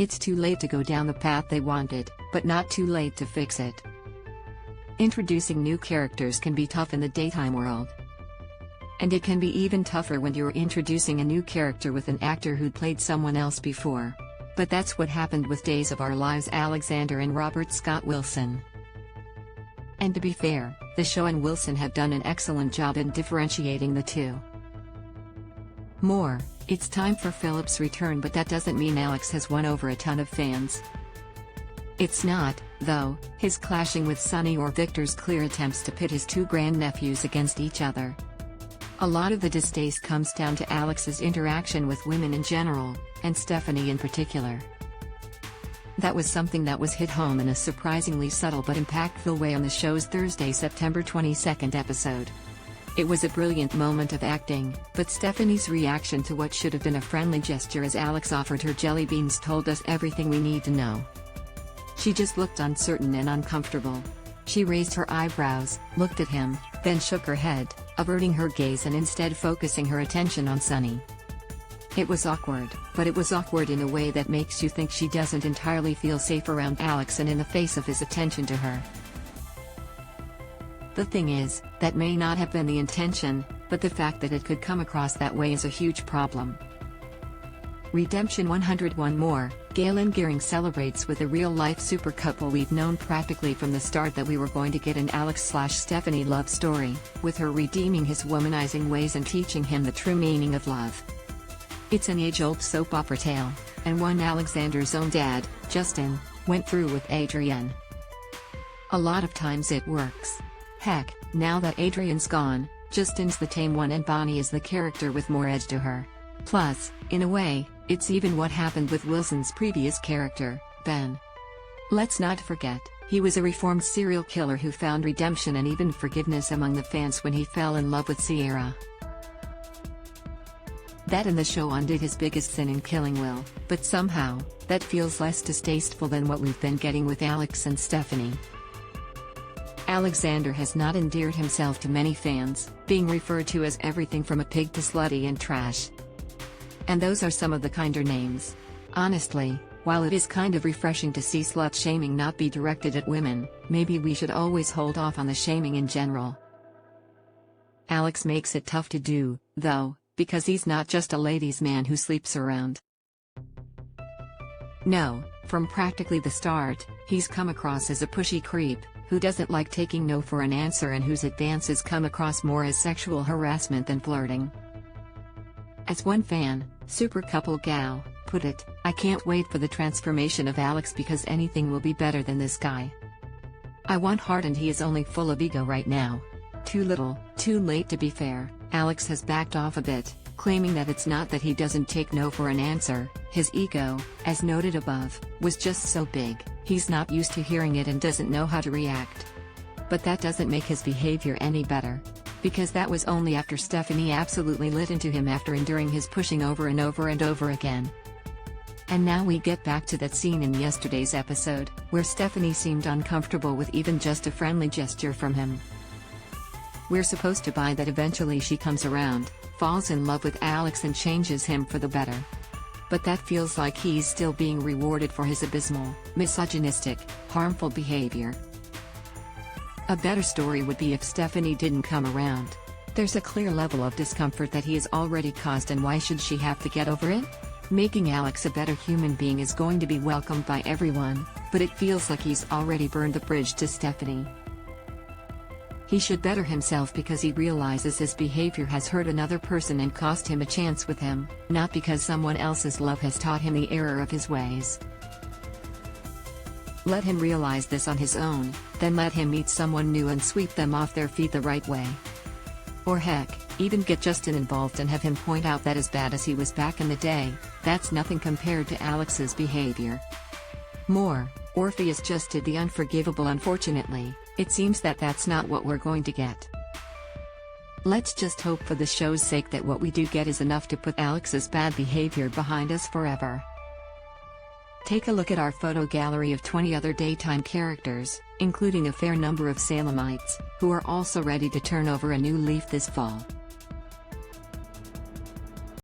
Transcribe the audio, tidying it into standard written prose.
It's too late to go down the path they wanted, but not too late to fix it. Introducing new characters can be tough in the daytime world. And it can be even tougher when you're introducing a new character with an actor who'd played someone else before. But that's what happened with Days of Our Lives' Alexander and Robert Scott Wilson. And to be fair, the show and Wilson have done an excellent job in differentiating the two. It's time for Philip's return, but that doesn't mean Alex has won over a ton of fans. It's not, though, his clashing with Sonny or Victor's clear attempts to pit his two grandnephews against each other. A lot of the distaste comes down to Alex's interaction with women in general, and Stephanie in particular. That was something that was hit home in a surprisingly subtle but impactful way on the show's Thursday, September 22nd episode. It was a brilliant moment of acting, but Stephanie's reaction to what should have been a friendly gesture as Alex offered her jelly beans told us everything we need to know. She just looked uncertain and uncomfortable. She raised her eyebrows, looked at him, then shook her head, averting her gaze and instead focusing her attention on Sonny. It was awkward, but it was awkward in a way that makes you think she doesn't entirely feel safe around Alex and in the face of his attention to her. The thing is, that may not have been the intention, but the fact that it could come across that way is a huge problem. Redemption 101 more, Galen Gearing celebrates with a real-life super couple we've known practically from the start that we were going to get an Alex/Stephanie love story, with her redeeming his womanizing ways and teaching him the true meaning of love. It's an age-old soap opera tale, and one Alexander's own dad, Justin, went through with Adrienne. A lot of times it works. Heck, now that Adrienne's gone, Justin's the tame one and Bonnie is the character with more edge to her. Plus, in a way, it's even what happened with Wilson's previous character, Ben. Let's not forget, he was a reformed serial killer who found redemption and even forgiveness among the fans when he fell in love with Sierra. That and the show undid his biggest sin in killing Will, but somehow, that feels less distasteful than what we've been getting with Alex and Stephanie. Alexander has not endeared himself to many fans, being referred to as everything from a pig to slutty and trash. And those are some of the kinder names. Honestly, while it is kind of refreshing to see slut-shaming not be directed at women, maybe we should always hold off on the shaming in general. Alex makes it tough to do, though, because he's not just a ladies' man who sleeps around. No, from practically the start, he's come across as a pushy creep, who doesn't like taking no for an answer and whose advances come across more as sexual harassment than flirting. As one fan, Super Couple Gal, put it, "I can't wait for the transformation of Alex because anything will be better than this guy. I want heart and he is only full of ego right now." Too little, too late. To be fair, Alex has backed off a bit, claiming that it's not that he doesn't take no for an answer, his ego, as noted above, was just so big, he's not used to hearing it and doesn't know how to react. But that doesn't make his behavior any better. Because that was only after Stephanie absolutely lit into him after enduring his pushing over and over and over again. And now we get back to that scene in yesterday's episode, where Stephanie seemed uncomfortable with even just a friendly gesture from him. We're supposed to buy that eventually she comes around, falls in love with Alex and changes him for the better. But that feels like he's still being rewarded for his abysmal, misogynistic, harmful behavior. A better story would be if Stephanie didn't come around. There's a clear level of discomfort that he has already caused, and why should she have to get over it? Making Alex a better human being is going to be welcomed by everyone, but it feels like he's already burned the bridge to Stephanie. He should better himself because he realizes his behavior has hurt another person and cost him a chance with him, not because someone else's love has taught him the error of his ways. Let him realize this on his own, then let him meet someone new and sweep them off their feet the right way. Or heck, even get Justin involved and have him point out that as bad as he was back in the day, that's nothing compared to Alex's behavior. Orpheus just did the unforgivable. Unfortunately, it seems that that's not what we're going to get. Let's just hope for the show's sake that what we do get is enough to put Alex's bad behavior behind us forever. Take a look at our photo gallery of 20 other daytime characters, including a fair number of Salemites, who are also ready to turn over a new leaf this fall.